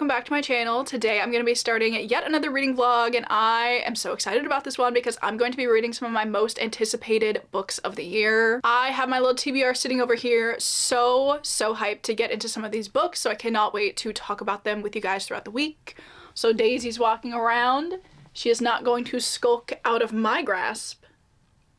welcome back to my channel. Today I'm going to be starting yet another reading vlog, and I am so excited about this one because I'm going to be reading some of my most anticipated books of the year. I have my little TBR sitting over here, so hyped to get into some of these books, so I cannot wait to talk about them with you guys throughout the week. So Daisy's walking around. She is not going to skulk out of my grasp.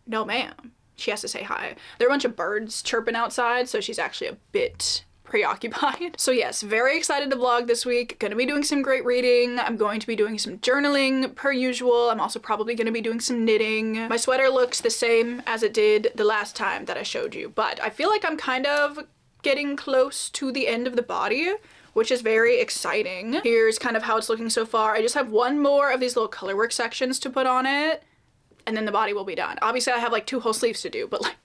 No ma'am. She has to say hi. There are a bunch of birds chirping outside, so she's actually a bit preoccupied. So yes, very excited to vlog this week. Gonna be doing some great reading. I'm going to be doing some journaling per usual. I'm also probably gonna be doing some knitting. My sweater looks the same as it did the last time that I showed you, but I feel like I'm kind of getting close to the end of the body, which is very exciting. Here's kind of how it's looking so far. I just have one more of these little colorwork sections to put on it, and then the body will be done. Obviously I have like 2 whole sleeves to do, but like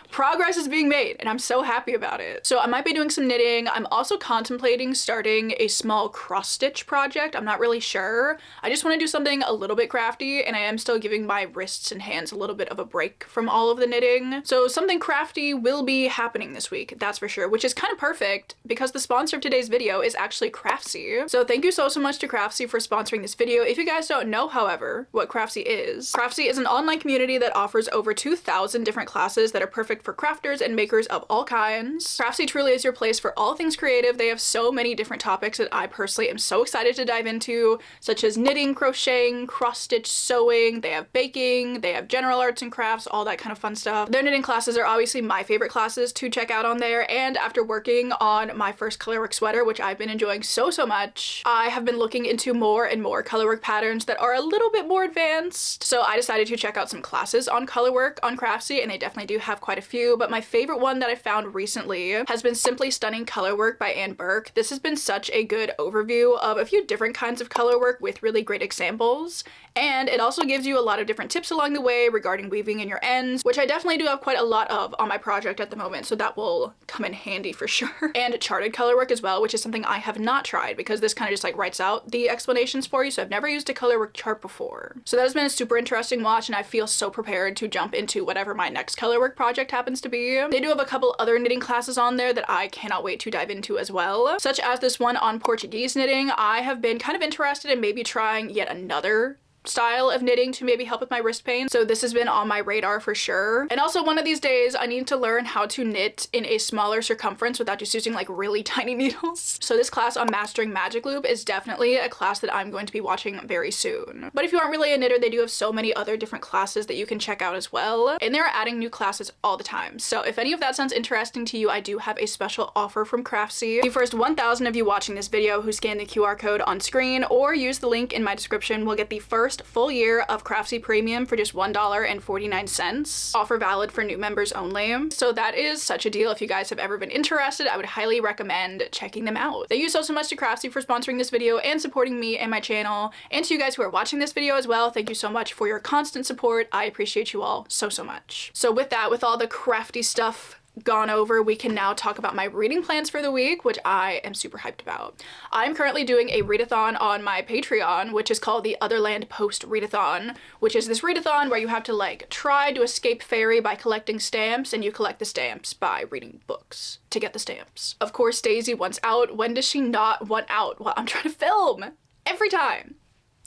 progress is being made and I'm so happy about it. So I might be doing some knitting. I'm also contemplating starting a small cross stitch project. I'm not really sure. I just want to do something a little bit crafty, and I am still giving my wrists and hands a little bit of a break from all of the knitting. So something crafty will be happening this week, that's for sure, which is kind of perfect because the sponsor of today's video is actually Craftsy. So thank you so much to Craftsy for sponsoring this video. If you guys don't know, however, what Craftsy is an online community that offers over 2,000 different classes that are perfect for crafters and makers of all kinds. Craftsy truly is your place for all things creative. They have so many different topics that I personally am so excited to dive into, such as knitting, crocheting, cross-stitch sewing. They have baking, they have general arts and crafts, all that kind of fun stuff. Their knitting classes are obviously my favorite classes to check out on there, and after working on my first colorwork sweater, which I've been enjoying so much, I have been looking into more and more colorwork patterns that are a little bit more advanced. So I decided to check out some classes on colorwork on Craftsy, and they definitely do have quite a few, but my favorite one that I found recently has been Simply Stunning Colorwork by Anne Burke. This has been such a good overview of a few different kinds of colorwork with really great examples, and it also gives you a lot of different tips along the way regarding weaving in your ends, which I definitely do have quite a lot of on my project at the moment, so that will come in handy for sure. And charted colorwork as well, which is something I have not tried because this kind of just like writes out the explanations for you, so I've never used a colorwork chart before. So that has been a super interesting watch, and I feel so prepared to jump into whatever my next colorwork project happens to be. They do have a couple other knitting classes on there that I cannot wait to dive into as well, such as this one on Portuguese knitting. I have been kind of interested in maybe trying yet another style of knitting to maybe help with my wrist pain, so this has been on my radar for sure. And also one of these days I need to learn how to knit in a smaller circumference without just using like really tiny needles. So this class on mastering magic loop is definitely a class that I'm going to be watching very soon. But if you aren't really a knitter, they do have so many other different classes that you can check out as well, and they're adding new classes all the time. So if any of that sounds interesting to you, I do have a special offer from Craftsy. The first 1,000 of you watching this video who scan the QR code on screen or use the link in my description will get the first full year of Craftsy Premium for just $1.49. Offer valid for new members only. So that is such a deal. If you guys have ever been interested, I would highly recommend checking them out. Thank you so much to Craftsy for sponsoring this video and supporting me and my channel. And to you guys who are watching this video as well, thank you so much for your constant support. I appreciate you all so much. So with that, with all the crafty stuff gone over, we can now talk about my reading plans for the week, which I am super hyped about. I'm currently doing a readathon on my Patreon, which is called the Otherland Post Readathon, which is this readathon where you have to like try to escape fairy by collecting stamps, and you collect the stamps by reading books to get the stamps. Of course, Daisy wants out. When does she not want out? Well, I'm trying to film every time,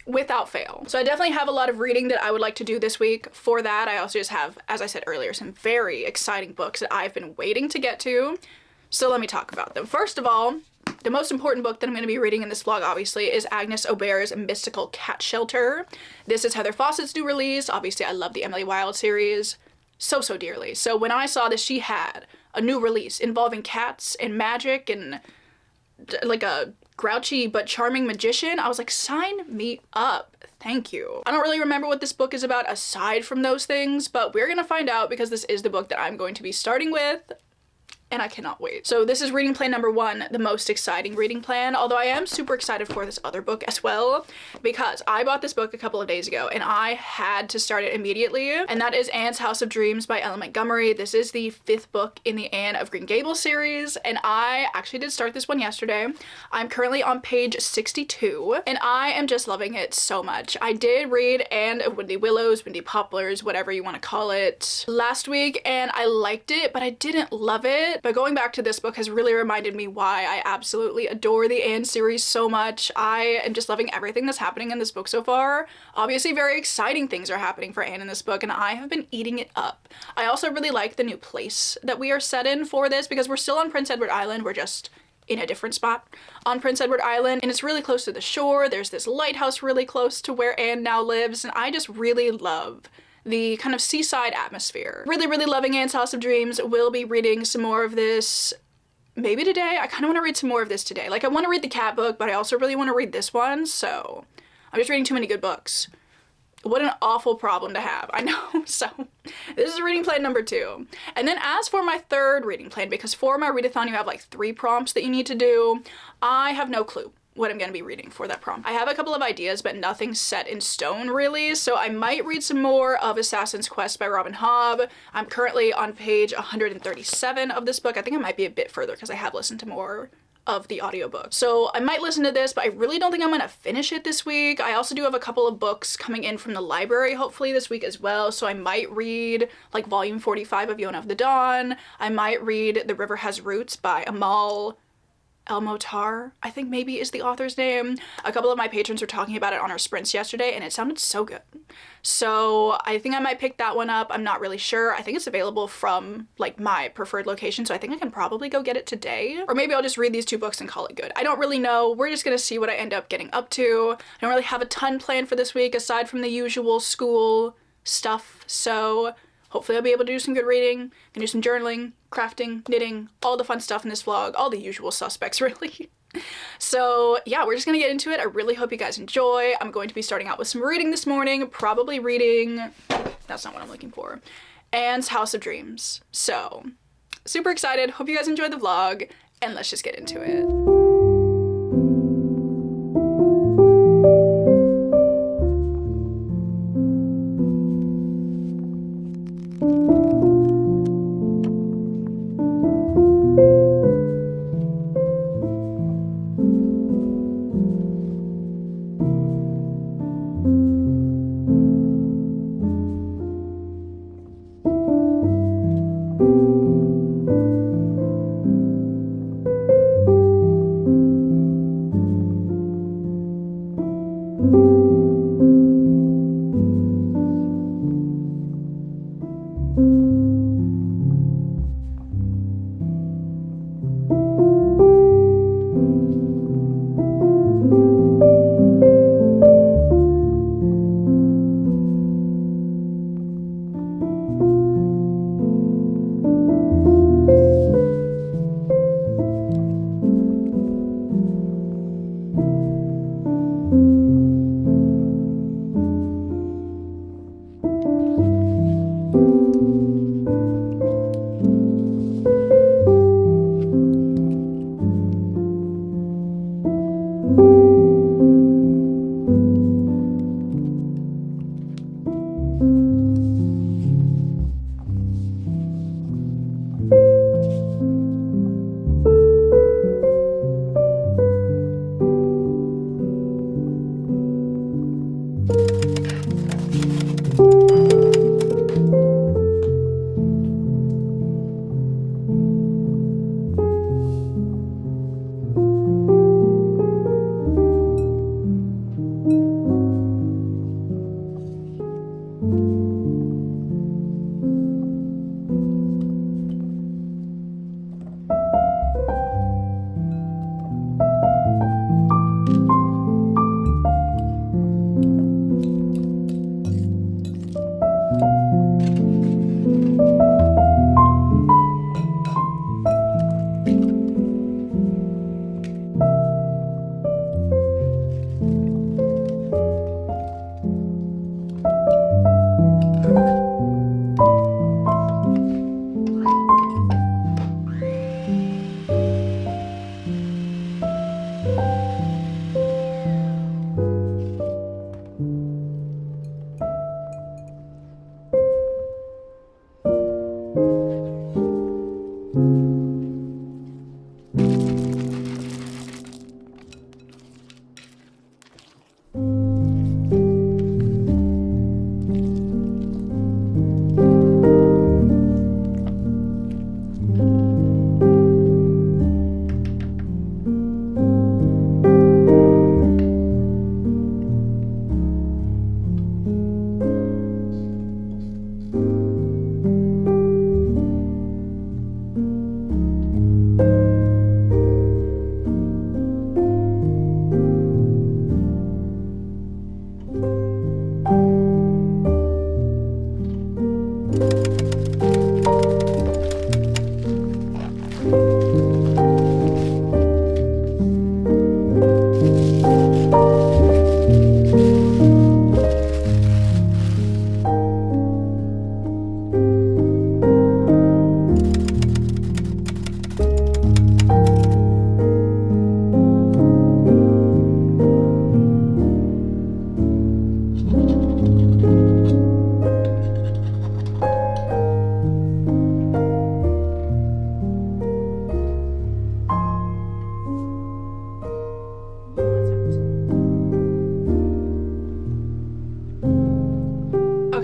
without fail. So I definitely have a lot of reading that I would like to do this week. For that, I also just have, as I said earlier, some very exciting books that I've been waiting to get to. So let me talk about them. First of all, the most important book that I'm going to be reading in this vlog, obviously, is Agnes Aubert's Mystical Cat Shelter. This is Heather Fawcett's new release. Obviously, I love the Emily Wilde series so dearly. So when I saw that she had a new release involving cats and magic and like a grouchy but charming magician, I was like, sign me up. Thank you. I don't really remember what this book is about aside from those things, but we're gonna find out because this is the book that I'm going to be starting with, and I cannot wait. So this is reading plan number 1, the most exciting reading plan, although I am super excited for this other book as well, because I bought this book a couple of days ago and I had to start it immediately, and that is Anne's House of Dreams by Ellen Montgomery. This is the 5th book in the Anne of Green Gables series, and I actually did start this one yesterday. I'm currently on page 62, and I am just loving it so much. I did read Anne of Windy Willows, Windy Poplars, whatever you want to call it, last week, and I liked it, but I didn't love it. but going back to this book has really reminded me why I absolutely adore the Anne series so much. I am just loving everything that's happening in this book so far. Obviously very exciting things are happening for Anne in this book, and I have been eating it up. I also really like the new place that we are set in for this, because we're still on Prince Edward Island. We're just in a different spot on Prince Edward Island, and it's really close to the shore. There's this lighthouse really close to where Anne now lives, and I just really love the kind of seaside atmosphere. Really, really loving Anne's House of Dreams. We'll be reading some more of this maybe today. I kind of want to read some more of this today. Like, I want to read the cat book, but I also really want to read this one, so I'm just reading too many good books. What an awful problem to have, I know. So this is reading plan number 2. And then as for my third reading plan, because for my readathon you have like 3 prompts that you need to do, I have no clue what I'm gonna be reading for that prompt. I have a couple of ideas, but nothing's set in stone really, so I might read some more of Assassin's Quest by Robin Hobb. I'm currently on page 137 of this book. I think I might be a bit further because I have listened to more of the audiobook. So I might listen to this, but I really don't think I'm gonna finish it this week. I also do have a couple of books coming in from the library hopefully this week as well, so I might read like volume 45 of Yona of the Dawn. I might read The River Has Roots by Amal El-Motar, I think maybe is the author's name. A couple of my patrons were talking about it on our sprints yesterday, and it sounded so good. So I think I might pick that one up. I'm not really sure. I think it's available from like my preferred location, so I think I can probably go get it today. Or maybe I'll just read these 2 books and call it good. I don't really know. We're just gonna see what I end up getting up to. I don't really have a ton planned for this week aside from the usual school stuff, so hopefully I'll be able to do some good reading, and do some journaling, crafting, knitting, all the fun stuff in this vlog, all the usual suspects really. So yeah, we're just gonna get into it. I really hope you guys enjoy. I'm going to be starting out with some reading this morning, probably reading, that's not what I'm looking for, Anne's House of Dreams. So super excited, hope you guys enjoy the vlog, and let's just get into it.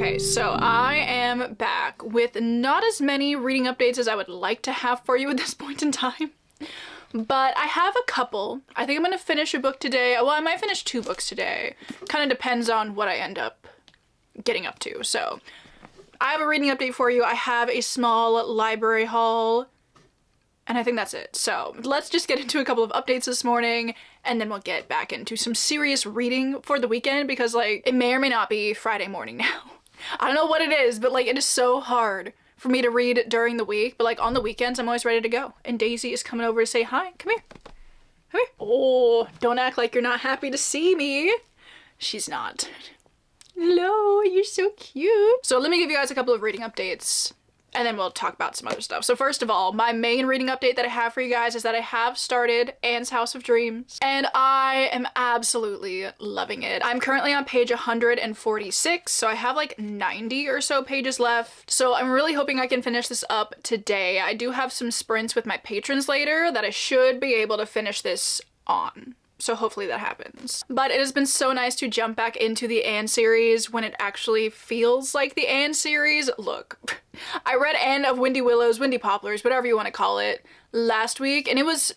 Okay, so I am back with not as many reading updates as I would like to have for you at this point in time. But I have a couple. I think I'm gonna finish a book today. Well, I might finish 2 books today. Kind of depends on what I end up getting up to. So I have a reading update for you. I have a small library haul, and I think that's it. So let's just get into a couple of updates this morning, and then we'll get back into some serious reading for the weekend, because like it may or may not be Friday morning now. I don't know what it is, but like it is so hard for me to read during the week, but like on the weekends I'm always ready to go. And Daisy is coming over to say hi. Come here. Come here. Oh, don't act like you're not happy to see me. She's not. Hello, you're so cute. So let me give you guys a couple of reading updates, and then we'll talk about some other stuff. So first of all, my main reading update that I have for you guys is that I have started Anne's House of Dreams, and I am absolutely loving it. I'm currently on page 146, so I have like 90 or so pages left. So I'm really hoping I can finish this up today. I do have some sprints with my patrons later that I should be able to finish this on. So hopefully that happens. But it has been so nice to jump back into the Anne series when it actually feels like the Anne series. Look, I read Anne of Windy Willows, Windy Poplars, whatever you want to call it, last week, and it was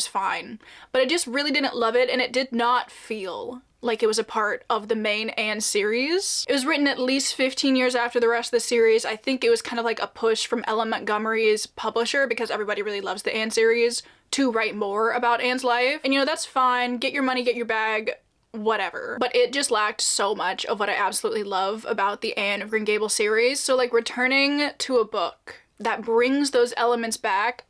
fine. But I just really didn't love it, and it did not feel like it was a part of the main Anne series. It was written at least 15 years after the rest of the series. I think it was kind of like a push from Ellen Montgomery's publisher, because everybody really loves the Anne series, to write more about Anne's life. And you know, that's fine. Get your money, get your bag, whatever. But it just lacked so much of what I absolutely love about the Anne of Green Gables series. So like returning to a book that brings those elements back,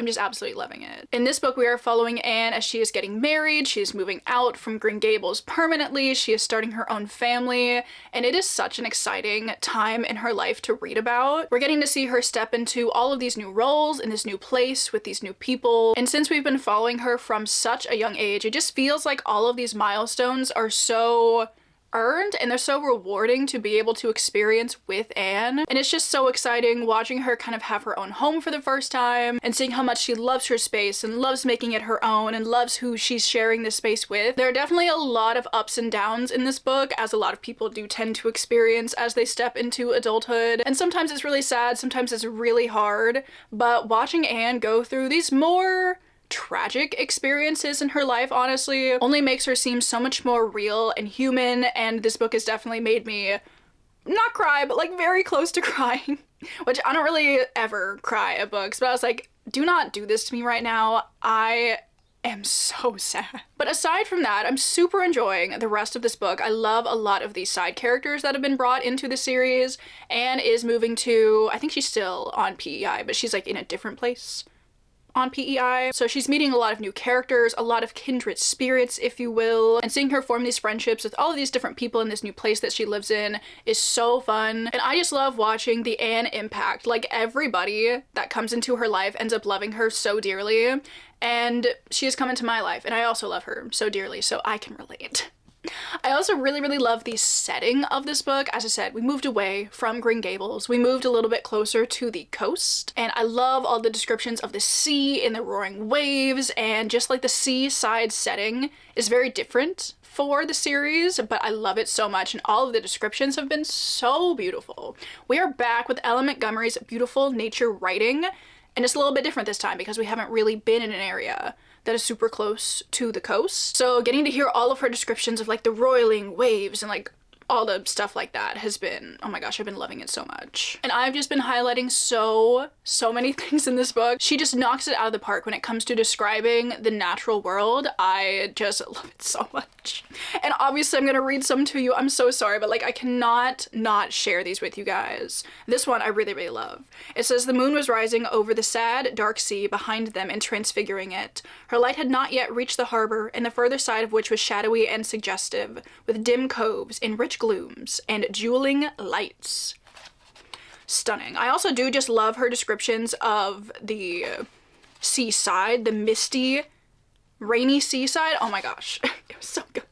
I'm just absolutely loving it. In this book, we are following Anne as she is getting married. She is moving out from Green Gables permanently. She is starting her own family, and it is such an exciting time in her life to read about. We're getting to see her step into all of these new roles in this new place with these new people. And since we've been following her from such a young age, it just feels like all of these milestones are so earned, and they're so rewarding to be able to experience with Anne. And it's just so exciting watching her kind of have her own home for the first time, and seeing how much she loves her space and loves making it her own and loves who she's sharing this space with. There are definitely a lot of ups and downs in this book, as a lot of people do tend to experience as they step into adulthood. And sometimes it's really sad, sometimes it's really hard, but watching Anne go through these more tragic experiences in her life, honestly, only makes her seem so much more real and human. And this book has definitely made me not cry, but like very close to crying, which I don't really ever cry at books, but I was like, do not do this to me right now. I am so sad. But aside from that, I'm super enjoying the rest of this book. I love a lot of these side characters that have been brought into the series. Anne is moving to, I think she's still on PEI, but she's like in a different place on PEI. So she's meeting a lot of new characters, a lot of kindred spirits, if you will, and seeing her form these friendships with all of these different people in this new place that she lives in is so fun. And I just love watching the Anne impact. Like, everybody that comes into her life ends up loving her so dearly, and she has come into my life, and I also love her so dearly, so I can relate. I also really, really love the setting of this book. As I said, we moved away from Green Gables. We moved a little bit closer to the coast, and I love all the descriptions of the sea and the roaring waves, and just like the seaside setting is very different for the series, but I love it so much, and all of the descriptions have been so beautiful. We are back with Ellen Montgomery's beautiful nature writing, and it's a little bit different this time because we haven't really been in an area that is super close to the coast. So getting to hear all of her descriptions of like the roiling waves and like all the stuff like that has been, oh my gosh, I've been loving it so much. And I've just been highlighting so many things in this book. She just knocks it out of the park when it comes to describing the natural world. I just love it so much. And obviously I'm gonna read some to you. I'm so sorry, but like I cannot not share these with you guys. This one I really, really love. It says, the moon was rising over the sad, dark sea behind them and transfiguring it. Her light had not yet reached the harbor, and the further side of which was shadowy and suggestive, with dim coves in rich glooms and jeweling lights. Stunning. I also do just love her descriptions of the seaside, the misty, rainy seaside. Oh my gosh, it was so good.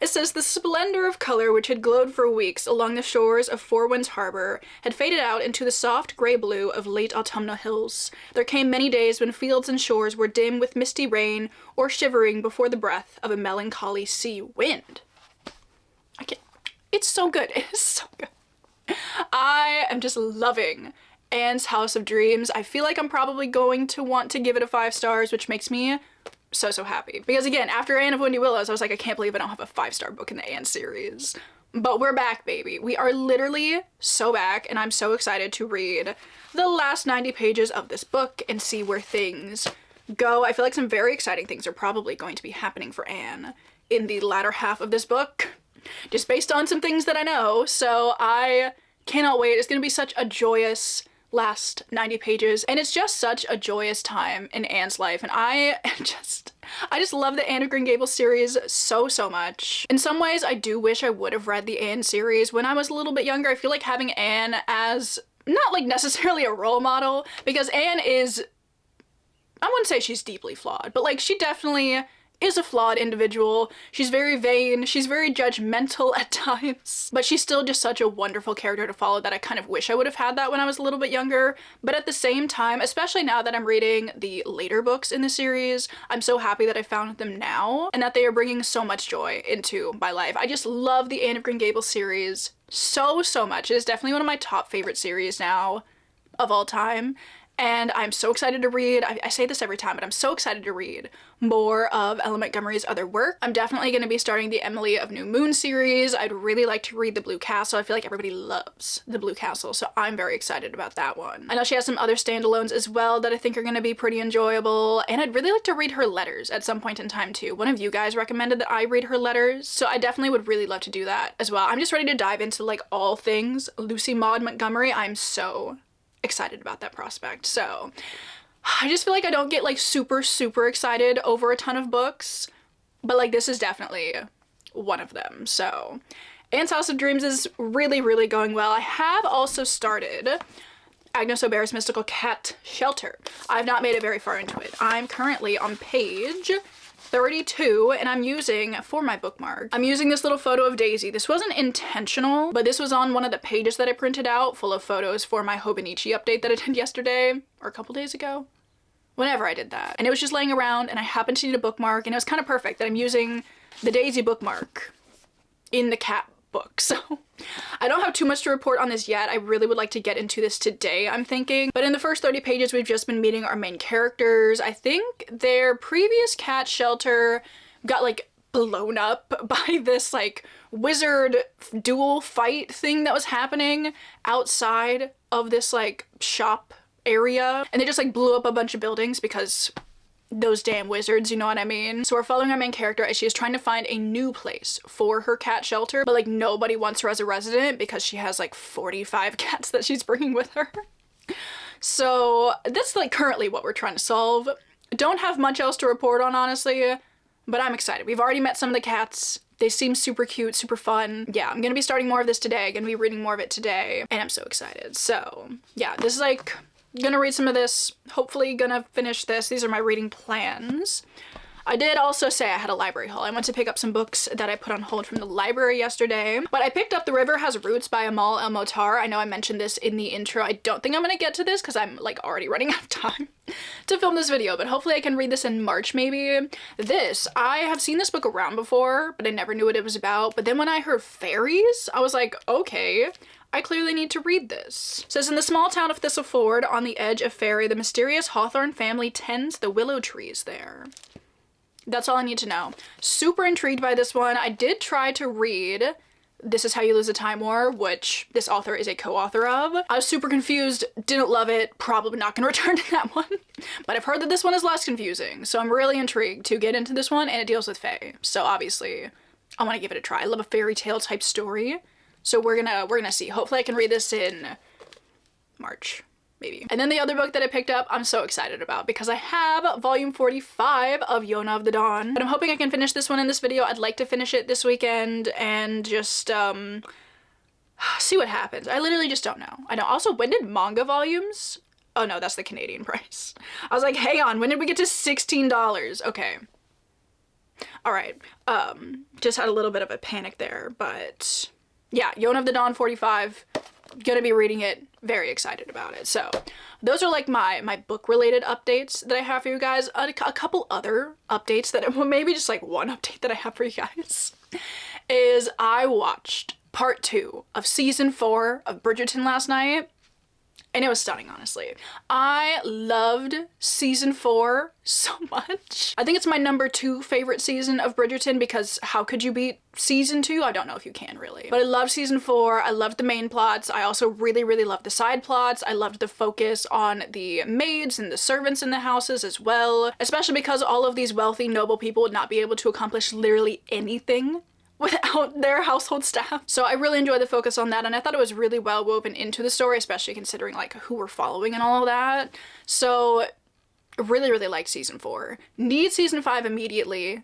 It says, the splendor of color which had glowed for weeks along the shores of Four Winds Harbor had faded out into the soft gray blue of late autumnal hills. There came many days when fields and shores were dim with misty rain or shivering before the breath of a melancholy sea wind. It's It's so good. It is so good. I am just loving Anne's House of Dreams. I feel like I'm probably going to want to give it a 5 stars, which makes me so happy. Because again, after Anne of Windy Willows, I was like, I can't believe I don't have a 5-star book in the Anne series. But we're back, baby. We are literally so back, and I'm so excited to read the last 90 pages of this book and see where things go. I feel like some very exciting things are probably going to be happening for Anne in the latter half of this book, just based on some things that I know. So I cannot wait. It's gonna be such a joyous last 90 pages, and it's just such a joyous time in Anne's life, and I just love the Anne of Green Gables series so much. In some ways, I do wish I would have read the Anne series when I was a little bit younger. I feel like having Anne as not like necessarily a role model, because Anne is, I wouldn't say she's deeply flawed, but like she definitely is a flawed individual. She's very vain, she's very judgmental at times, but she's still just such a wonderful character to follow that I kind of wish I would have had that when I was a little bit younger. But at the same time, especially now that I'm reading the later books in the series, I'm so happy that I found them now and that they are bringing so much joy into my life. I just love the Anne of Green Gables series so much. It is definitely one of my top favorite series now of all time. And I'm so excited to read, I say this every time, but I'm so excited to read more of Ellen Montgomery's other work. I'm definitely going to be starting the Emily of New Moon series. I'd really like to read The Blue Castle. I feel like everybody loves The Blue Castle, so I'm very excited about that one. I know she has some other standalones as well that I think are going to be pretty enjoyable, and I'd really like to read her letters at some point in time too. One of you guys recommended that I read her letters, so I definitely would really love to do that as well. I'm just ready to dive into like all things Lucy Maud Montgomery. I'm so excited about that prospect. So I just feel like I don't get like super excited over a ton of books, but like this is definitely one of them. So Anne's House of Dreams is really going well. I have also started Agnes O'Bear's Mystical Cat Shelter. I've not made it very far into it. I'm currently on page 32, and I'm using, for my bookmark, I'm using this little photo of Daisy. This wasn't intentional, but this was on one of the pages that I printed out full of photos for my Hobonichi update that I did yesterday, or a couple days ago, whenever I did that. And it was just laying around, and I happened to need a bookmark, and it was kind of perfect that I'm using the Daisy bookmark in the cat book. So I don't have too much to report on this yet. I really would like to get into this today, I'm thinking. But in the first 30 pages, we've just been meeting our main characters. I think their previous cat shelter got like blown up by this like wizard duel fight thing that was happening outside of this like shop area. And they just like blew up a bunch of buildings because those damn wizards, you know what I mean? So we're following our main character as she is trying to find a new place for her cat shelter, but like nobody wants her as a resident because she has like 45 cats that she's bringing with her. So that's like currently what we're trying to solve. Don't have much else to report on, honestly, but I'm excited. We've already met some of the cats. They seem super cute, super fun. Yeah, I'm gonna be starting more of this today. I'm gonna be reading more of it today, and I'm so excited. So yeah, this is like, gonna read some of this, hopefully gonna finish this. These are my reading plans. I did also say I had a library haul. I went to pick up some books that I put on hold from the library yesterday, but I picked up The River Has Roots by Amal El-Mohtar. I know I mentioned this in the intro. I don't think I'm gonna get to this because I'm like already running out of time to film this video, but hopefully I can read this in March maybe. This, I have seen this book around before, but I never knew what it was about. But then when I heard fairies, I was like, okay, I clearly need to read this. It says, in the small town of Thistleford, on the edge of Fairy, the mysterious Hawthorne family tends the willow trees there. That's all I need to know. Super intrigued by this one. I did try to read This Is How You Lose a Time War, which this author is a co-author of. I was super confused, didn't love it, probably not gonna return to that one. But I've heard that this one is less confusing, so I'm really intrigued to get into this one, and it deals with fae. So obviously, I want to give it a try. I love a fairy tale type story. So we're gonna see. Hopefully I can read this in March, maybe. And then the other book that I picked up, I'm so excited about because I have volume 45 of Yona of the Dawn. But I'm hoping I can finish this one in this video. I'd like to finish it this weekend and just see what happens. I literally just don't know. I know. Also, when did manga volumes? Oh no, that's the Canadian price. I was like, hang on, when did we get to $16? Okay. All right. Just had a little bit of a panic there, but yeah, Yona of the Dawn 45, gonna be reading it, very excited about it. So those are like my book related updates that I have for you guys. A couple other updates that, well, maybe just like one update that I have for you guys is I watched part 2 of season 4 of Bridgerton last night, and it was stunning, honestly. I loved season 4 so much. I think it's my number 2 favorite season of Bridgerton, because how could you beat season 2? I don't know if you can, really. But I loved season 4. I loved the main plots. I also really, really loved the side plots. I loved the focus on the maids and the servants in the houses as well, especially because all of these wealthy, noble people would not be able to accomplish literally anything without their household staff. So I really enjoyed the focus on that, and I thought it was really well woven into the story, especially considering like who we're following and all of that. So really, really liked season 4. Need season 5 immediately,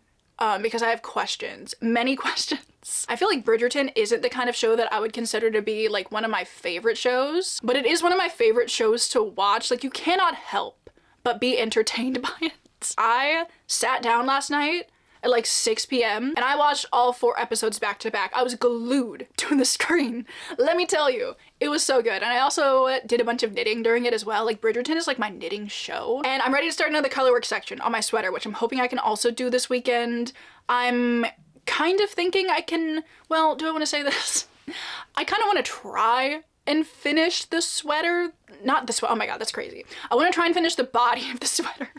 because I have questions, many questions. I feel like Bridgerton isn't the kind of show that I would consider to be like one of my favorite shows, but it is one of my favorite shows to watch. Like, you cannot help but be entertained by it. I sat down last night at like 6 p.m. and I watched all 4 episodes back to back. I was glued to the screen. Let me tell you, it was so good. And I also did a bunch of knitting during it as well. Like, Bridgerton is like my knitting show. And I'm ready to start another colorwork section on my sweater, which I'm hoping I can also do this weekend. I'm kind of thinking I can, well, do I want to say this? I kind of want to try and finish the sweater. Not the sweater, oh my god, that's crazy. I want to try and finish the body of the sweater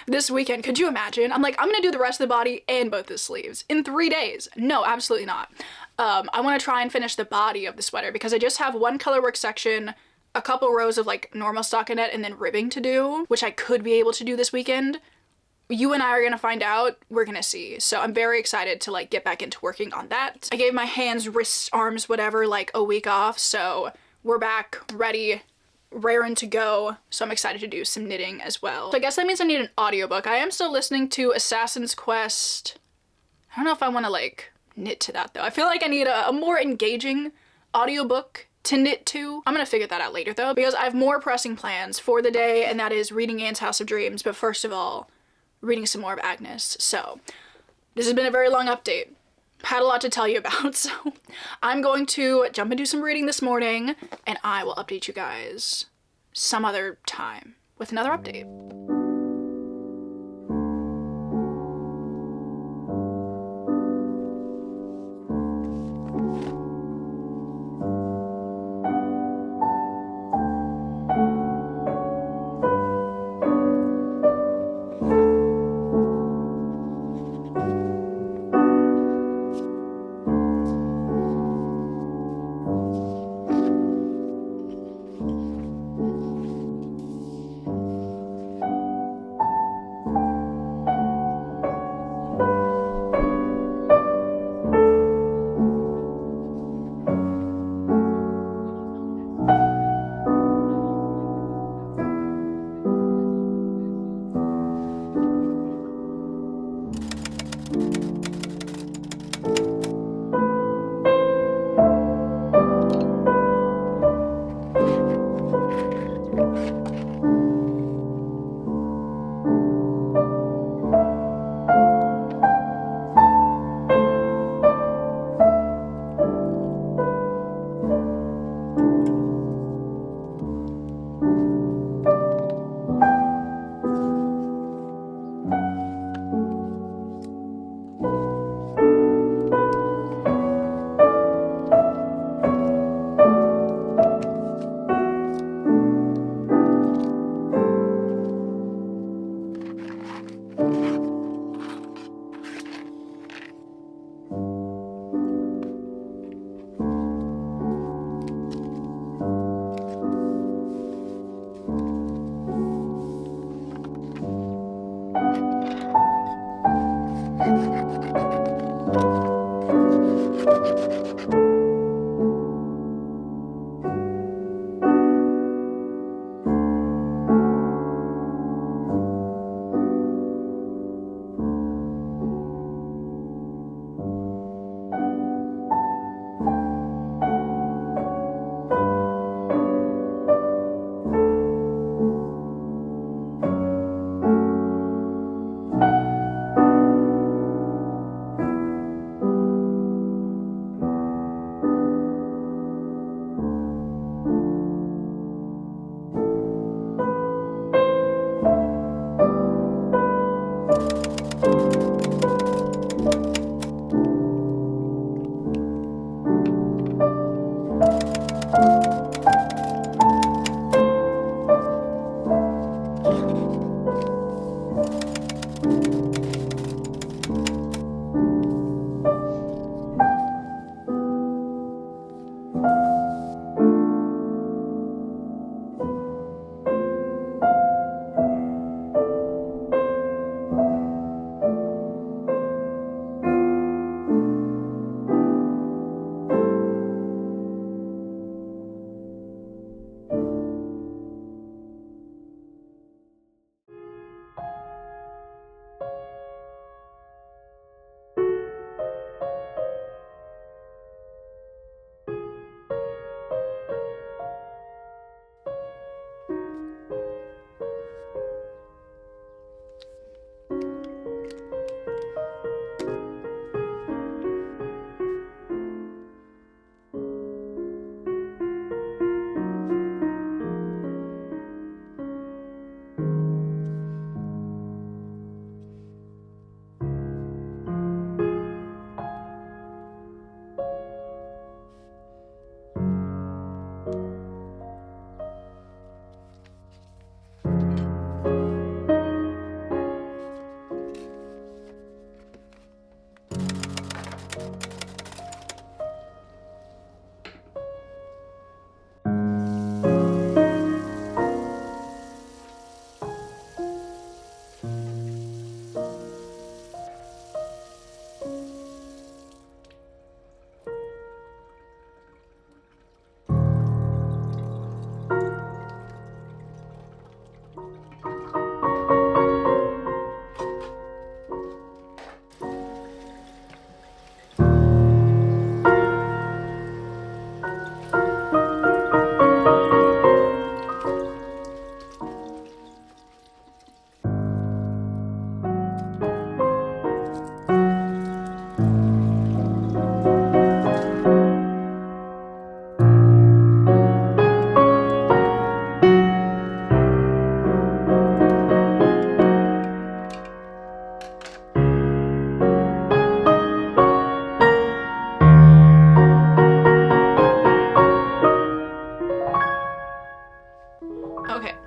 this weekend. Could you imagine? I'm like, I'm gonna do the rest of the body and both the sleeves in 3 days. No, absolutely not. I want to try and finish the body of the sweater because I just have one colorwork section, a couple rows of like normal stockinette, and then ribbing to do, which I could be able to do this weekend. You and I are gonna find out. We're gonna see. So I'm very excited to like get back into working on that. I gave my hands, wrists, arms, whatever, like a week off, so we're back, ready, raring to go. So I'm excited to do some knitting as well. So I guess that means I need an audiobook. I am still listening to Assassin's Quest. I don't know if I want to like knit to that though. I feel like I need a more engaging audiobook to knit to. I'm gonna figure that out later though, because I have more pressing plans for the day, and that is reading Anne's House of Dreams, but first of all, reading some more of Agnes. So this has been a very long update. Had a lot to tell you about, so I'm going to jump into some reading this morning, and I will update you guys some other time with another update.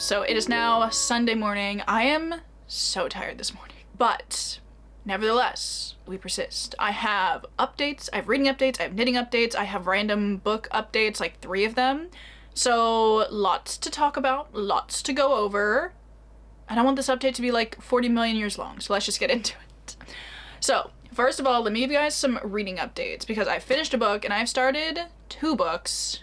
So it is now Sunday morning. I am so tired this morning, but nevertheless, we persist. I have updates, I have reading updates, I have knitting updates, I have random book updates, like 3 of them. So lots to talk about, lots to go over. And I want this update to be like 40 million years long, so let's just get into it. So, first of all, let me give you guys some reading updates because I finished a book and I've started 2 books.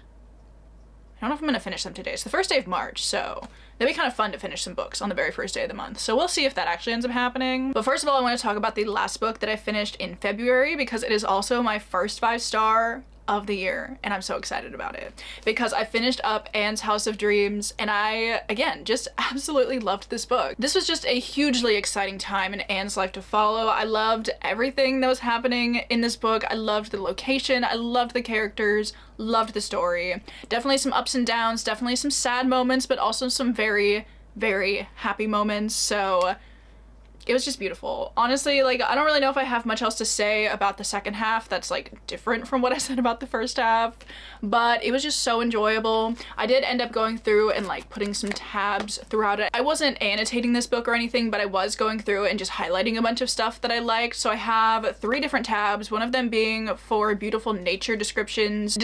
I don't know if I'm gonna finish them today. It's the first day of March, so that'd be kind of fun to finish some books on the very first day of the month. So we'll see if that actually ends up happening. But first of all, I want to talk about the last book that I finished in February because it is also my first 5-star of the year, and I'm so excited about it because I finished up Anne's House of Dreams and I, again, just absolutely loved this book. This was just a hugely exciting time in Anne's life to follow. I loved everything that was happening in this book. I loved the location, I loved the characters, loved the story. Definitely some ups and downs, definitely some sad moments, but also some very, very happy moments. So it was just beautiful. Honestly, like, I don't really know if I have much else to say about the second half that's like different from what I said about the first half, but it was just so enjoyable. I did end up going through and like putting some tabs throughout it. I wasn't annotating this book or anything, but I was going through and just highlighting a bunch of stuff that I liked. So I have 3 different tabs, one of them being for beautiful nature descriptions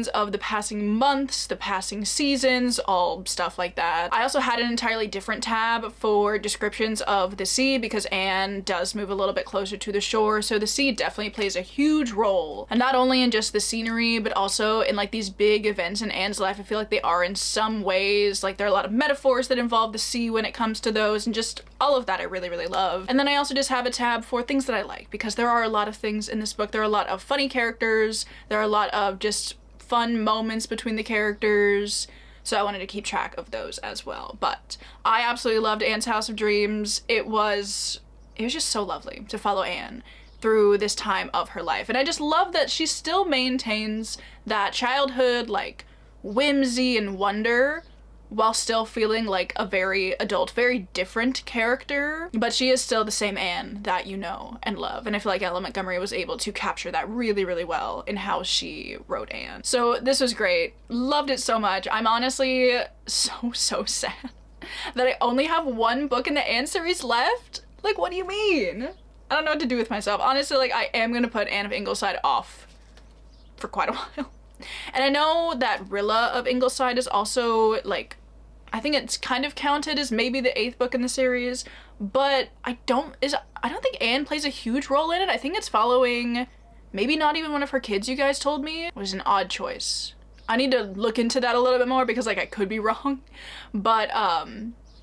of the passing months, the passing seasons, all stuff like that. I also had an entirely different tab for descriptions of the sea because Anne does move a little bit closer to the shore, so the sea definitely plays a huge role. And not only in just the scenery, but also in like these big events in Anne's life. I feel like they are in some ways. Like there are a lot of metaphors that involve the sea when it comes to those, and just all of that I really, really love. And then I also just have a tab for things that I like because there are a lot of things in this book. There are a lot of funny characters. There are a lot of just fun moments between the characters. So I wanted to keep track of those as well. But I absolutely loved Anne's House of Dreams. It was just so lovely to follow Anne through this time of her life. And I just love that she still maintains that childhood, like, whimsy and wonder while still feeling like a very adult, very different character. But she is still the same Anne that you know and love. And I feel like Elle Montgomery was able to capture that really, really well in how she wrote Anne. So this was great. Loved it so much. I'm honestly so sad that I only have 1 book in the Anne series left. Like, what do you mean? I don't know what to do with myself. Honestly, like, I am gonna put Anne of Ingleside off for quite a while. And I know that Rilla of Ingleside is also, like, I think it's kind of counted as maybe the 8th book in the series, but I don't think Anne plays a huge role in it. I think it's following maybe not even one of her kids, you guys told me. It was an odd choice. I need to look into that a little bit more because, like, I could be wrong. But,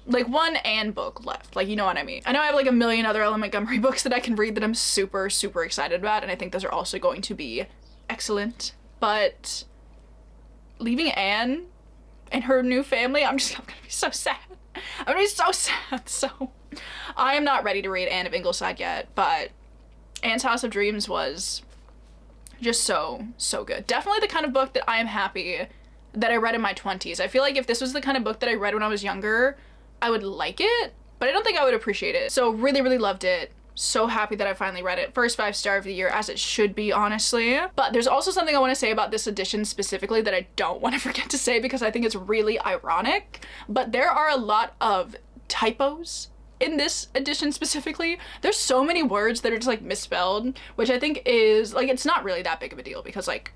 like, 1 Anne book left, like, you know what I mean. I know I have like a million other Elle Montgomery books that I can read that I'm super, super excited about, and I think those are also going to be excellent. But leaving Anne and her new family, I'm gonna be so sad. I'm gonna be so sad. So I am not ready to read Anne of Ingleside yet, but Anne's House of Dreams was just so good. Definitely the kind of book that I am happy that I read in my 20s. I feel like if this was the kind of book that I read when I was younger, I would like it, but I don't think I would appreciate it. So really, really loved it. So happy that I finally read it. First 5-star of the year, as it should be, honestly. But there's also something I want to say about this edition specifically that I don't want to forget to say because I think it's really ironic. But there are a lot of typos in this edition specifically. There's so many words that are just like misspelled, which I think is like, it's not really that big of a deal because like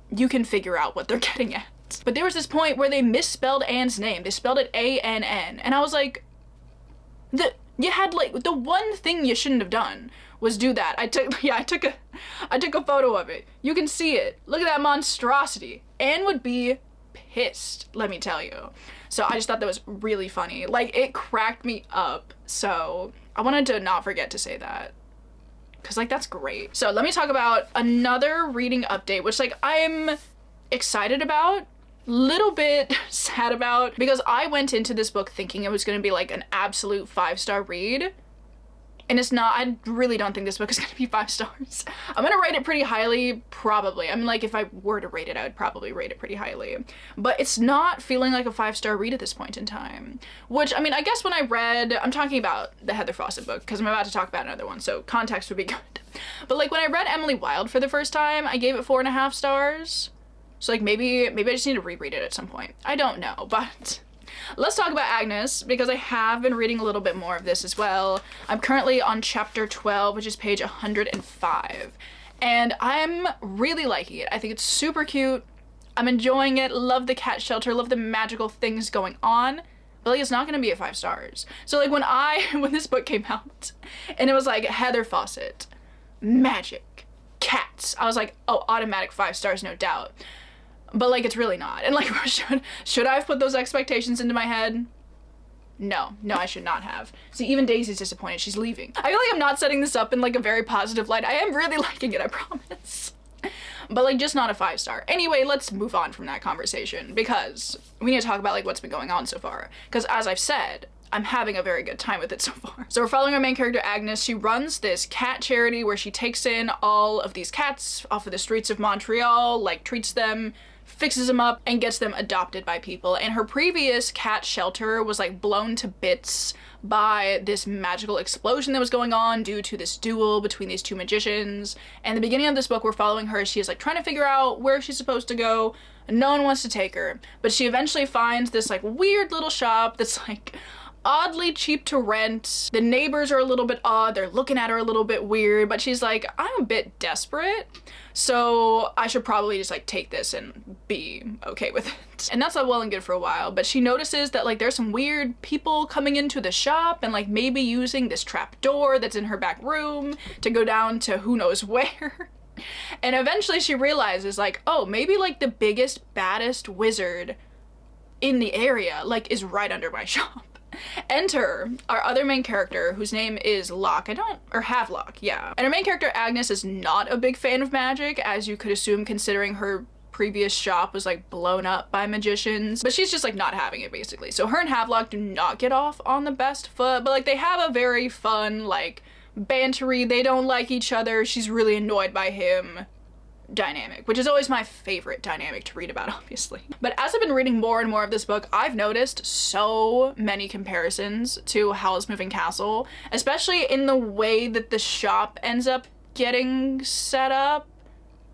you can figure out what they're getting at. But there was this point where they misspelled Anne's name. They spelled it A-N-N. And I was like, you had like, the one thing you shouldn't have done was do that. I took a photo of it. You can see it. Look at that monstrosity. Anne would be pissed, let me tell you. So I just thought that was really funny. Like, it cracked me up. So I wanted to not forget to say that, because like, that's great. So let me talk about another reading update, which like I'm excited about, little bit sad about, because I went into this book thinking it was going to be like an absolute 5-star read, and it's not. I really don't think this book is going to be 5 stars. I'm going to rate it pretty highly, probably. I mean, like, if I were to rate it, I would probably rate it pretty highly, but it's not feeling like a 5-star read at this point in time, which, I mean, I guess when I read, I'm talking about the Heather Fawcett book because I'm about to talk about another one, so context would be good. But like, when I read Emily Wilde for the first time, I gave it 4.5 stars. So like, maybe I just need to reread it at some point. I don't know, but Let's talk about Agnes, because I have been reading a little bit more of this as well. I'm currently on chapter 12, which is page 105, and I'm really liking it. I think it's super cute. I'm enjoying it, love the cat shelter, love the magical things going on, but like it's not gonna be a 5 stars. So like when this book came out and it was like Heather Fawcett, magic, cats, I was like, oh, automatic 5 stars, no doubt. But like it's really not. And like should I have put those expectations into my head? No, I should not have. See, even Daisy's disappointed, she's leaving. I feel like I'm not setting this up in like a very positive light. I am really liking it, I promise. But like just not a 5 star. Anyway, let's move on from that conversation because we need to talk about like what's been going on so far. Because as I've said, I'm having a very good time with it so far. So we're following our main character, Agnes. She runs this cat charity where she takes in all of these cats off of the streets of Montreal, like treats them, fixes them up, and gets them adopted by people. And her previous cat shelter was like blown to bits by this magical explosion that was going on due to this duel between these 2 magicians. And the beginning of this book, we're following her. She is like trying to figure out where she's supposed to go. No one wants to take her, but she eventually finds this like weird little shop that's like oddly cheap to rent. The neighbors are a little bit odd. They're looking at her a little bit weird, but she's like, I'm a bit desperate, so I should probably just like take this and be okay with it. And that's all well and good for a while, but she notices that like there's some weird people coming into the shop and like maybe using this trap door that's in her back room to go down to who knows where. And eventually she realizes like, oh, maybe like the biggest, baddest wizard in the area like is right under my shop. Enter our other main character, whose name is Locke. Havelock, yeah. And our main character, Agnes, is not a big fan of magic, as you could assume considering her previous shop was like blown up by magicians, but she's just like not having it basically. So her and Havelock do not get off on the best foot, but like they have a very fun, like bantery, they don't like each other, she's really annoyed by him dynamic, which is always my favorite dynamic to read about, obviously. But as I've been reading more and more of this book, I've noticed so many comparisons to Howl's Moving Castle, especially in the way that the shop ends up getting set up,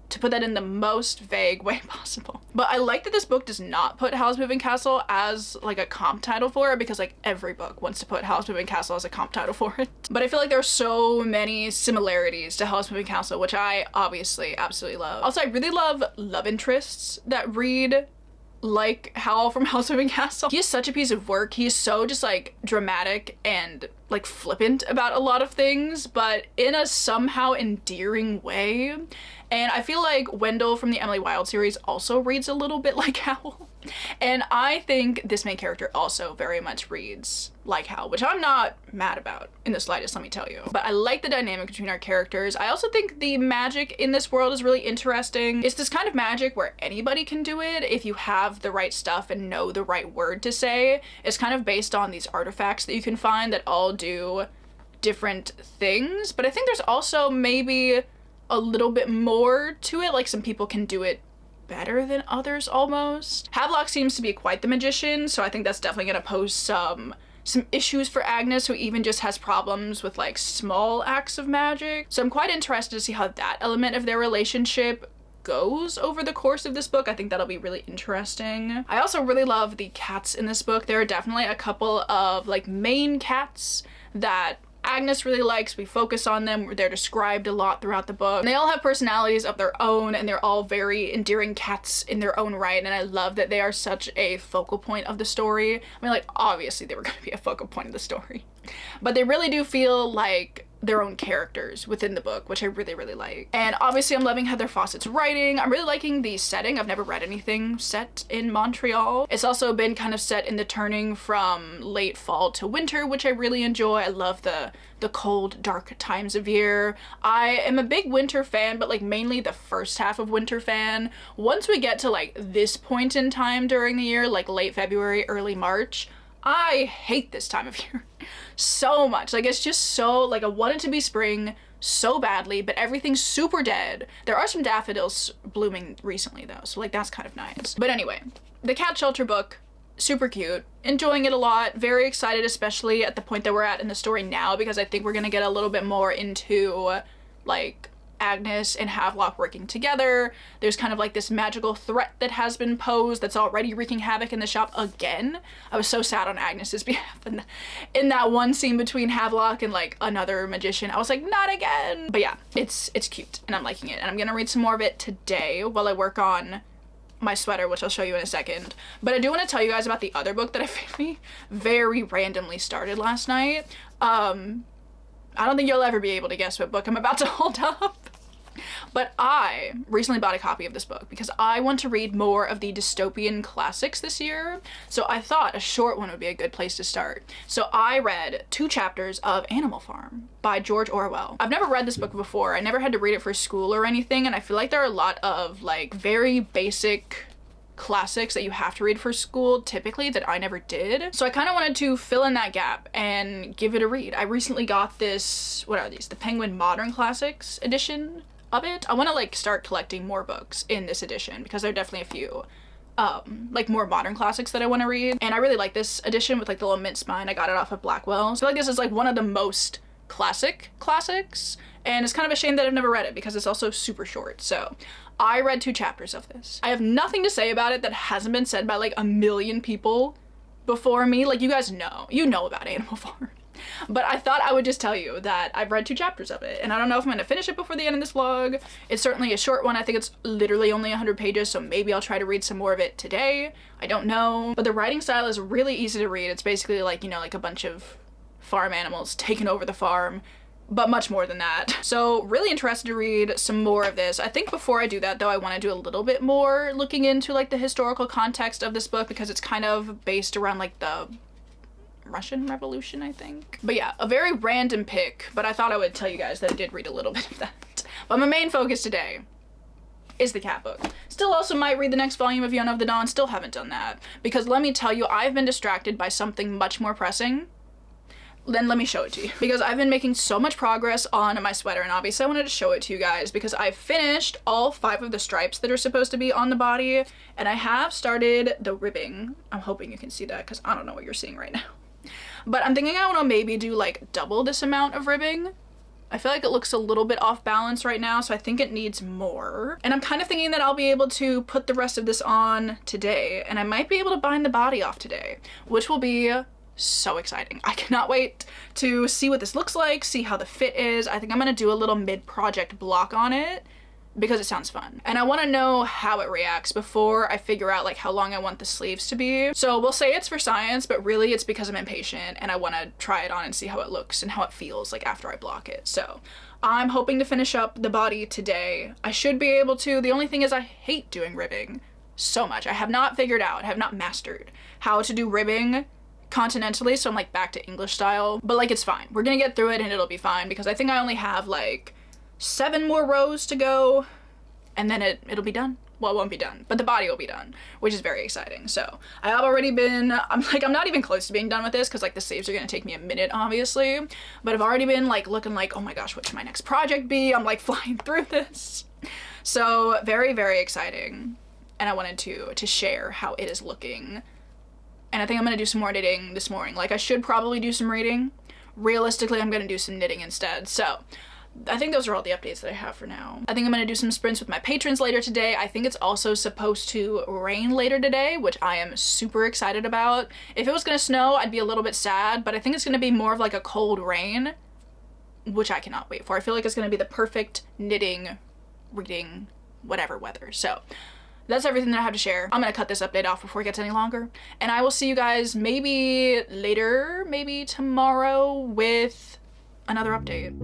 to put that in the most vague way possible. But I like that this book does not put Howl's Moving Castle as like a comp title for it, because like every book wants to put Howl's Moving Castle as a comp title for it. But I feel like there are so many similarities to Howl's Moving Castle, which I obviously absolutely love. Also, I really love love interests that read like Howl from Howl's Moving Castle. He is such a piece of work. He is so just like dramatic and like flippant about a lot of things, but in a somehow endearing way. And I feel like Wendell from the Emily Wilde series also reads a little bit like Howl. And I think this main character also very much reads like Howl, which I'm not mad about in the slightest, let me tell you. But I like the dynamic between our characters. I also think the magic in this world is really interesting. It's this kind of magic where anybody can do it if you have the right stuff and know the right word to say. It's kind of based on these artifacts that you can find that all do different things. But I think there's also maybe a little bit more to it, like some people can do it better than others almost. Havelock seems to be quite the magician, so I think that's definitely gonna pose some issues for Agnes, who even just has problems with like small acts of magic. So I'm quite interested to see how that element of their relationship goes over the course of this book. I think that'll be really interesting. I also really love the cats in this book. There are definitely a couple of like main cats that Agnes really likes. We focus on them. They're described a lot throughout the book. And they all have personalities of their own, and they're all very endearing cats in their own right, and I love that they are such a focal point of the story. I mean, like, obviously they were going to be a focal point of the story, but they really do feel like their own characters within the book, which I really, really like. And obviously I'm loving Heather Fawcett's writing. I'm really liking the setting. I've never read anything set in Montreal. It's also been kind of set in the turning from late fall to winter, which I really enjoy. I love the cold, dark times of year. I am a big winter fan, but like mainly the first half of winter fan. Once we get to like this point in time during the year, like late February, early March, I hate this time of year so much. Like, it's just so, like, I want it to be spring so badly, but everything's super dead. There are some daffodils blooming recently though, so like that's kind of nice. But anyway, the cat shelter book, super cute, enjoying it a lot, very excited, especially at the point that we're at in the story now, because I think we're gonna get a little bit more into like Agnes and Havelock working together. There's kind of like this magical threat that has been posed that's already wreaking havoc in the shop again. I was so sad on Agnes's behalf in that one scene between Havelock and like another magician. I was like, not again. But yeah, it's cute and I'm liking it. And I'm gonna read some more of it today while I work on my sweater, which I'll show you in a second. But I do want to tell you guys about the other book that I very randomly started last night. I don't think you'll ever be able to guess what book I'm about to hold up. But I recently bought a copy of this book because I want to read more of the dystopian classics this year. So I thought a short one would be a good place to start. So I read 2 chapters of Animal Farm by George Orwell. I've never read this book before. I never had to read it for school or anything, and I feel like there are a lot of like very basic classics that you have to read for school typically that I never did. So I kind of wanted to fill in that gap and give it a read. I recently got this, what are these? The Penguin Modern Classics edition of it. I want to like start collecting more books in this edition because there are definitely a few like more modern classics that I want to read. And I really like this edition with like the little mint spine. I got it off of Blackwell. So I feel like this is like one of the most classics. And it's kind of a shame that I've never read it because it's also super short. So I read 2 chapters of this. I have nothing to say about it that hasn't been said by like a million people before me. Like you guys know, about Animal Farm. But I thought I would just tell you that I've read 2 chapters of it and I don't know if I'm gonna finish it before the end of this vlog. It's certainly a short one. I think it's literally only 100 pages, so maybe I'll try to read some more of it today. I don't know. But the writing style is really easy to read. It's basically like, you know, like a bunch of farm animals taking over the farm, but much more than that. So really interested to read some more of this. I think before I do that though, I want to do a little bit more looking into like the historical context of this book because it's kind of based around like the Russian Revolution, I think. But yeah, a very random pick, but I thought I would tell you guys that I did read a little bit of that. But my main focus today is the cat book. Still also might read the next volume of Young of the Dawn, still haven't done that. Because let me tell you, I've been distracted by something much more pressing. Then let me show it to you. Because I've been making so much progress on my sweater, and obviously I wanted to show it to you guys because I've finished all 5 of the stripes that are supposed to be on the body, and I have started the ribbing. I'm hoping you can see that because I don't know what you're seeing right now. But I'm thinking I want to maybe do like double this amount of ribbing. I feel like it looks a little bit off balance right now, so I think it needs more. And I'm kind of thinking that I'll be able to put the rest of this on today, and I might be able to bind the body off today, which will be so exciting. I cannot wait to see what this looks like, see how the fit is. I think I'm gonna do a little mid-project block on it because it sounds fun. And I wanna know how it reacts before I figure out like how long I want the sleeves to be. So we'll say it's for science, but really it's because I'm impatient and I wanna try it on and see how it looks and how it feels like after I block it. So I'm hoping to finish up the body today. I should be able to. The only thing is I hate doing ribbing so much. I have not figured out, have not mastered how to do ribbing continentally, so I'm like back to English style, but like it's fine. We're gonna get through it and it'll be fine because I think I only have like 7 more rows to go and then it'll be done. Well, it won't be done, but the body will be done, which is very exciting. So I have already been, I'm not even close to being done with this because like the sleeves are gonna take me a minute obviously, but I've already been like looking like, oh my gosh, what should my next project be? I'm like flying through this. So very, very exciting. And I wanted to share how it is looking. And I think I'm gonna do some more knitting this morning. Like I should probably do some reading. Realistically, I'm gonna do some knitting instead. So I think those are all the updates that I have for now. I think I'm gonna do some sprints with my patrons later today. I think it's also supposed to rain later today, which I am super excited about. If it was gonna snow, I'd be a little bit sad, but I think it's gonna be more of like a cold rain, which I cannot wait for. I feel like it's gonna be the perfect knitting, reading, whatever weather. So that's everything that I have to share. I'm gonna cut this update off before it gets any longer. And I will see you guys maybe later, maybe tomorrow with another update.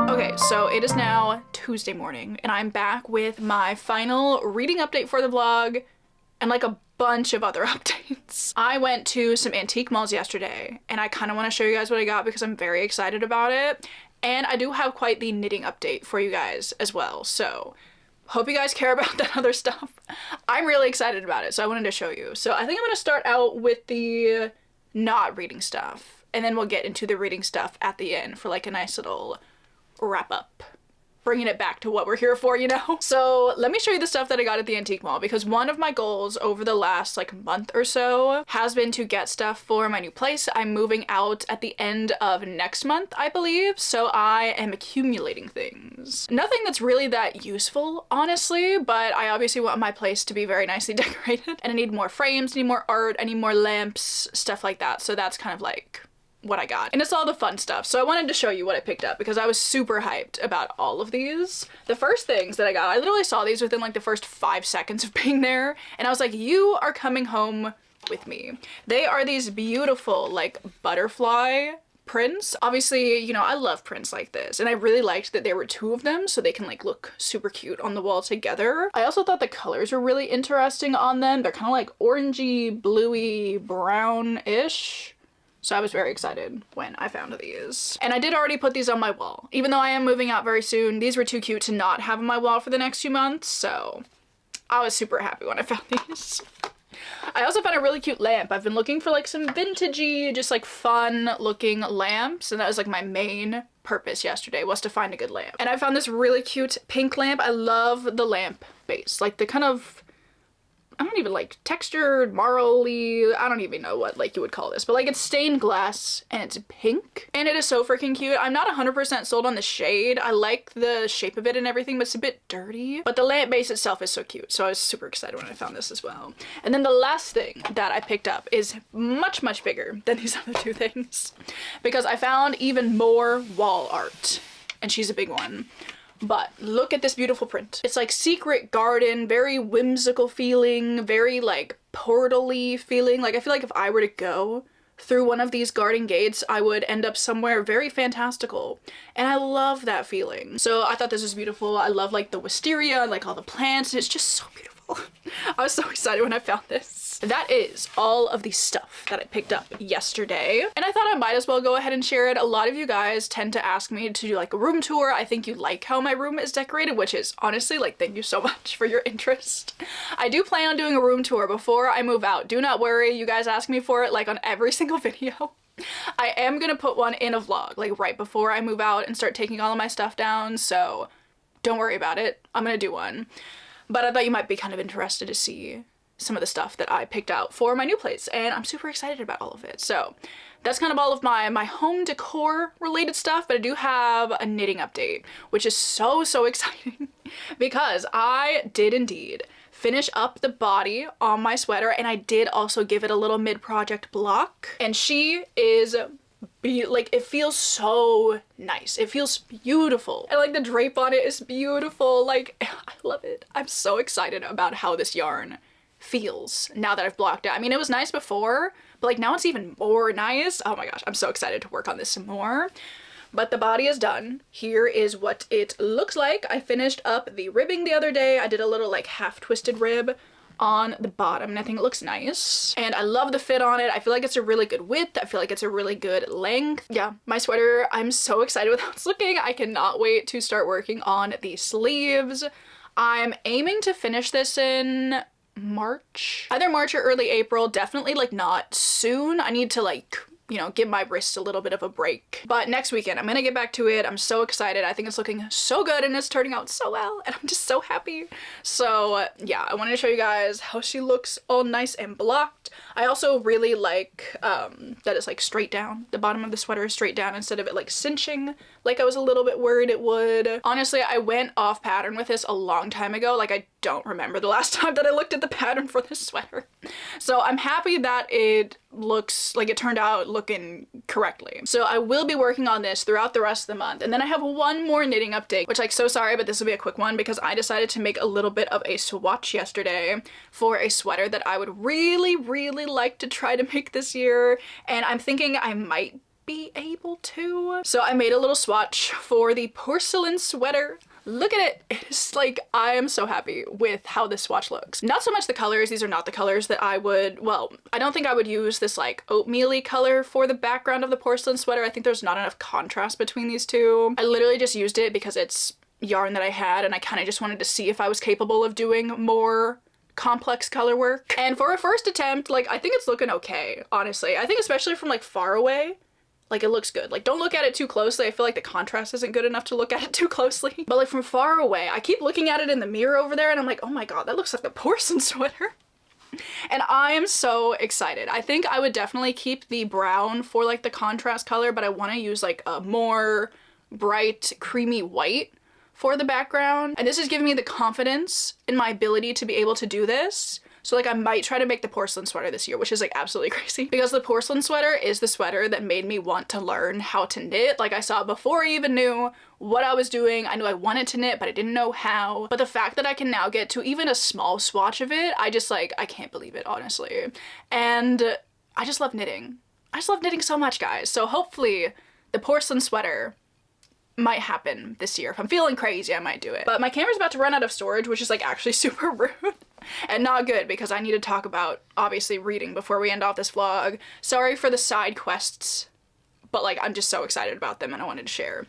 Okay, so it is now Tuesday morning, and I'm back with my final reading update for the vlog, and like a bunch of other updates. I went to some antique malls yesterday, and I kind of want to show you guys what I got because I'm very excited about it, and I do have quite the knitting update for you guys as well, so hope you guys care about that other stuff. I'm really excited about it, so I wanted to show you. So I think I'm going to start out with the not reading stuff, and then we'll get into the reading stuff at the end for like a nice little wrap up, bringing it back to what we're here for, you know? So let me show you the stuff that I got at the antique mall, because one of my goals over the last like month or so has been to get stuff for my new place. I'm moving out at the end of next month, I believe, so I am accumulating things. Nothing that's really that useful, honestly, but I obviously want my place to be very nicely decorated, and I need more frames, I need more art, I need more lamps, stuff like that. So that's kind of like what I got. And it's all the fun stuff. So I wanted to show you what I picked up because I was super hyped about all of these. The first things that I got, I literally saw these within like the first 5 seconds of being there, and I was like, you are coming home with me. They are these beautiful like butterfly prints. Obviously, you know, I love prints like this, and I really liked that there were 2 of them so they can like look super cute on the wall together. I also thought the colors were really interesting on them. They're kind of like orangey, bluey, brown-ish. So I was very excited when I found these. And I did already put these on my wall. Even though I am moving out very soon, these were too cute to not have on my wall for the next few months, so I was super happy when I found these. I also found a really cute lamp. I've been looking for like some vintagey, just like fun looking lamps, and that was like my main purpose yesterday, was to find a good lamp. And I found this really cute pink lamp. I love the lamp base, like the kind of, I don't even like textured, marly, I don't even know what like you would call this, but like it's stained glass and it's pink and it is so freaking cute. I'm not 100% sold on the shade. I like the shape of it and everything, but it's a bit dirty. But the lamp base itself is so cute, so I was super excited when I found this as well. And then the last thing that I picked up is much, much bigger than these other 2 things because I found even more wall art, and she's a big one. But look at this beautiful print. It's like secret garden, very whimsical feeling, very like portal-y feeling. Like I feel like if I were to go through one of these garden gates, I would end up somewhere very fantastical. And I love that feeling. So I thought this was beautiful. I love like the wisteria, like all the plants, and it's just so beautiful. I was so excited when I found this. That is all of the stuff that I picked up yesterday, and I thought I might as well go ahead and share it. A lot of you guys tend to ask me to do like a room tour. I think you like how my room is decorated, which is honestly like, thank you so much for your interest. I do plan on doing a room tour before I move out. Do not worry, you guys ask me for it like on every single video. I am gonna put one in a vlog like right before I move out and start taking all of my stuff down, so don't worry about it. I'm gonna do one. But I thought you might be kind of interested to see some of the stuff that I picked out for my new place, and I'm super excited about all of it. So that's kind of all of my home decor related stuff, but I do have a knitting update, which is so exciting because I did indeed finish up the body on my sweater, and I did also give it a little mid-project block, and she is like, it feels so nice. It feels beautiful. And like the drape on it is beautiful. Like, I love it. I'm so excited about how this yarn feels now that I've blocked it. I mean, it was nice before, but like now it's even more nice. Oh my gosh, I'm so excited to work on this some more. But the body is done. Here is what it looks like. I finished up the ribbing the other day. I did a little like half twisted rib on the bottom, and I think it looks nice. And I love the fit on it. I feel like it's a really good width. I feel like it's a really good length. Yeah, my sweater, I'm so excited with how it's looking. I cannot wait to start working on the sleeves. I'm aiming to finish this in March. Either March or early April. Definitely like not soon. I need to like, you know, give my wrists a little bit of a break. But next weekend, I'm gonna get back to it. I'm so excited. I think it's looking so good and it's turning out so well, and I'm just so happy. So yeah, I wanted to show you guys how she looks all nice and blocked. I also really like that it's like straight down. The bottom of the sweater is straight down instead of it like cinching like I was a little bit worried it would. Honestly, I went off pattern with this a long time ago. Like, I don't remember the last time that I looked at the pattern for this sweater. So I'm happy that it looks like it turned out looking correctly. So I will be working on this throughout the rest of the month. And then I have one more knitting update, which, like, so sorry, but this will be a quick one because I decided to make a little bit of a swatch yesterday for a sweater that I would really, really like to try to make this year. And I'm thinking I might be able to. So I made a little swatch for the porcelain sweater. Look at it. It's like, I am so happy with how this swatch looks. Not so much the colors. These are not the colors that I would, well, I don't think I would use this like oatmeal-y color for the background of the porcelain sweater. I think there's not enough contrast between these two. I literally just used it because it's yarn that I had, and I kind of just wanted to see if I was capable of doing more complex color work. And for a first attempt, like, I think it's looking okay, honestly. I think especially from like far away, like, it looks good. Like, don't look at it too closely. I feel like the contrast isn't good enough to look at it too closely. But like from far away, I keep looking at it in the mirror over there and I'm like, oh my god, that looks like the porcelain sweater. And I am so excited. I think I would definitely keep the brown for like the contrast color, but I want to use like a more bright creamy white for the background. And this is giving me the confidence in my ability to be able to do this. So like I might try to make the porcelain sweater this year, which is like absolutely crazy because the porcelain sweater is the sweater that made me want to learn how to knit. Like, I saw it before I even knew what I was doing. I knew I wanted to knit, but I didn't know how. But the fact that I can now get to even a small swatch of it, I just like, I can't believe it, honestly. And I just love knitting. I just love knitting so much, guys. So hopefully the porcelain sweater might happen this year. If I'm feeling crazy, I might do it. But my camera's about to run out of storage, which is like actually super rude and not good because I need to talk about, obviously, reading before we end off this vlog. Sorry for the side quests, but like, I'm just so excited about them and I wanted to share.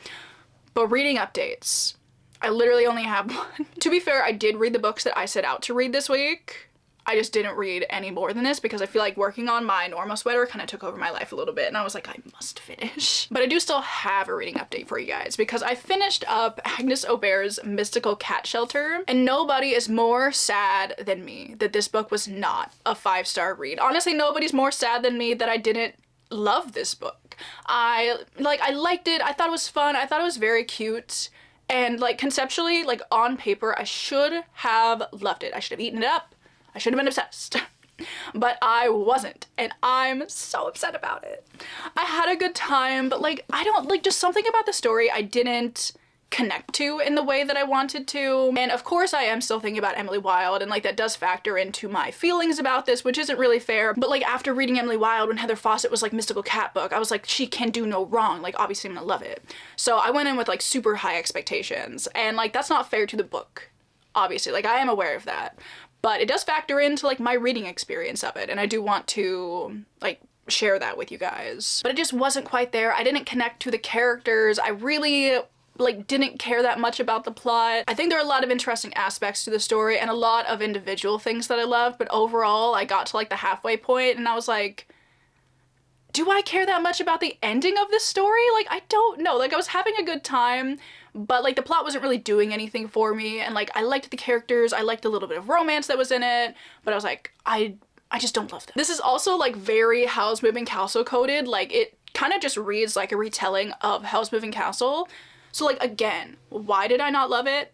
But reading updates, I literally only have one. To be fair, I did read the books that I set out to read this week. I just didn't read any more than this because I feel like working on my normal sweater kind of took over my life a little bit, and I was like, I must finish. But I do still have a reading update for you guys because I finished up Agnes Aubert's Mystical Cat Shelter, and nobody is more sad than me that this book was not a 5-star read. Honestly, nobody's more sad than me that I didn't love this book. I liked it. I thought it was fun. I thought it was very cute. And like conceptually, like on paper, I should have loved it. I should have eaten it up. I should have been obsessed, but I wasn't, and I'm so upset about it. I had a good time, but like, I don't, like, just something about the story I didn't connect to in the way that I wanted to. And of course I am still thinking about Emily Wilde, and like that does factor into my feelings about this, which isn't really fair. But like after reading Emily Wilde, when Heather Fawcett was like Mystical Cat book, I was like, she can do no wrong. Like, obviously I'm gonna love it. So I went in with like super high expectations, and like that's not fair to the book, obviously. Like, I am aware of that. But it does factor into like my reading experience of it, and I do want to like share that with you guys. But it just wasn't quite there. I didn't connect to the characters. I really like didn't care that much about the plot. I think there are a lot of interesting aspects to the story and a lot of individual things that I loved, but overall I got to like the halfway point and I was like, do I care that much about the ending of this story? Like, I don't know. Like, I was having a good time, but like the plot wasn't really doing anything for me, and like I liked the characters, I liked a little bit of romance that was in it, but I was like, I just don't love this. This is also like very Howl's Moving Castle coded. Like, it kind of just reads like a retelling of Howl's Moving Castle. So like, again, why did I not love it?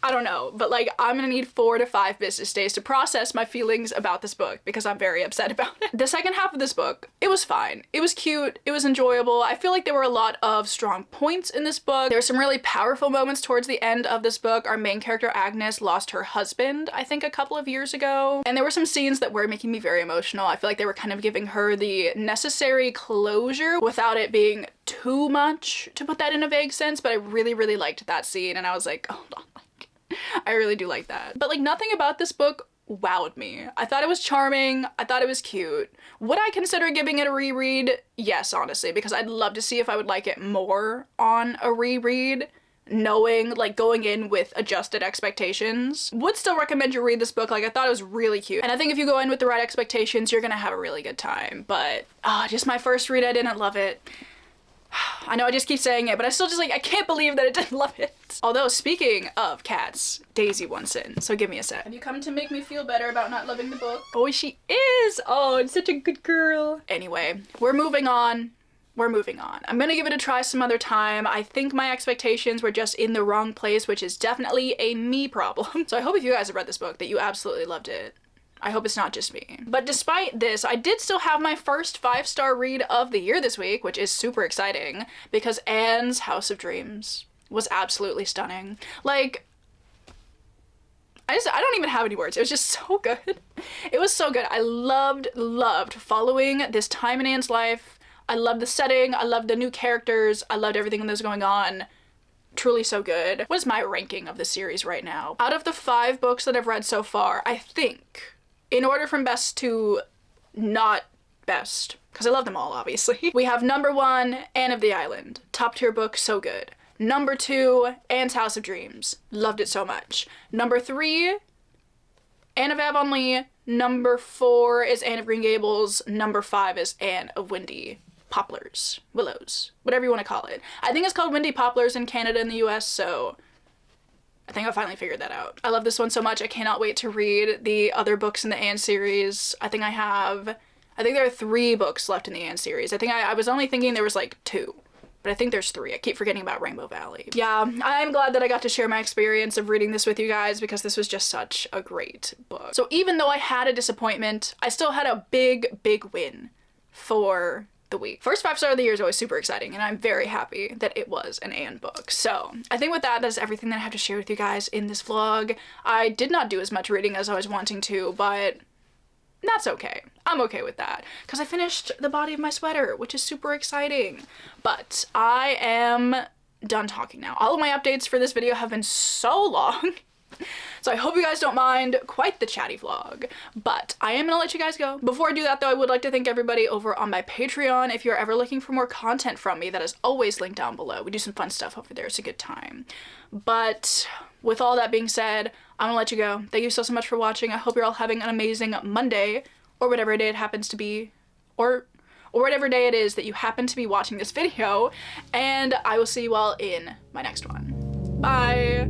I don't know, but like I'm gonna need 4 to 5 business days to process my feelings about this book because I'm very upset about it. The second half of this book, it was fine. It was cute, it was enjoyable. I feel like there were a lot of strong points in this book. There were some really powerful moments towards the end of this book. Our main character Agnes lost her husband, I think a couple of years ago. And there were some scenes that were making me very emotional. I feel like they were kind of giving her the necessary closure without it being too much, to put that in a vague sense, but I really, really liked that scene and I was like, hold on. I really do like that. But like nothing about this book wowed me. I thought it was charming. I thought it was cute. Would I consider giving it a reread? Yes, honestly, because I'd love to see if I would like it more on a reread, knowing, like going in with adjusted expectations. Would still recommend you read this book. Like I thought it was really cute. And I think if you go in with the right expectations, you're gonna have a really good time. But just my first read, I didn't love it. I know I just keep saying it, but I still just like, I can't believe that I didn't love it. Although speaking of cats, Daisy wants in, so give me a sec. Have you come to make me feel better about not loving the book? Oh, she is! Oh, it's such a good girl. Anyway, we're moving on. We're moving on. I'm gonna give it a try some other time. I think my expectations were just in the wrong place, which is definitely a me problem. So I hope if you guys have read this book that you absolutely loved it. I hope it's not just me. But despite this, I did still have my first 5-star read of the year this week, which is super exciting because Anne's House of Dreams was absolutely stunning. Like, I don't even have any words. It was just so good. It was so good. I loved following this time in Anne's life. I loved the setting. I loved the new characters. I loved everything that was going on. Truly so good. What is my ranking of the series right now? Out of the 5 books that I've read so far, I think, in order from best to not best, because I love them all, obviously, we have number 1, Anne of the Island. Top tier book, so good. Number 2, Anne's House of Dreams. Loved it so much. Number 3, Anne of Avonlea. Number 4 is Anne of Green Gables. Number 5 is Anne of Windy Poplars. Willows. Whatever you want to call it. I think it's called Windy Poplars in Canada and the US, so I think I finally figured that out. I love this one so much. I cannot wait to read the other books in the Anne series. I think there are 3 books left in the Anne series. I was only thinking there was like 2, but I think there's 3. I keep forgetting about Rainbow Valley. Yeah, I'm glad that I got to share my experience of reading this with you guys because this was just such a great book. So even though I had a disappointment, I still had a big win for the week. First 5-star of the year is always super exciting, and I'm very happy that it was an Anne book. So I think with that is everything that I have to share with you guys in this vlog. I did not do as much reading as I was wanting to, but that's okay. I'm okay with that because I finished the body of my sweater, which is super exciting. But I am done talking now. All of my updates for this video have been so long. So I hope you guys don't mind quite the chatty vlog, but I am gonna let you guys go. Before I do that though, I would like to thank everybody over on my Patreon. If you're ever looking for more content from me, that is always linked down below. We do some fun stuff over there. It's a good time. But with all that being said, I'm gonna let you go. Thank you so much for watching. I hope you're all having an amazing Monday or whatever day it happens to be, or whatever day it is that you happen to be watching this video, and I will see you all in my next one. Bye!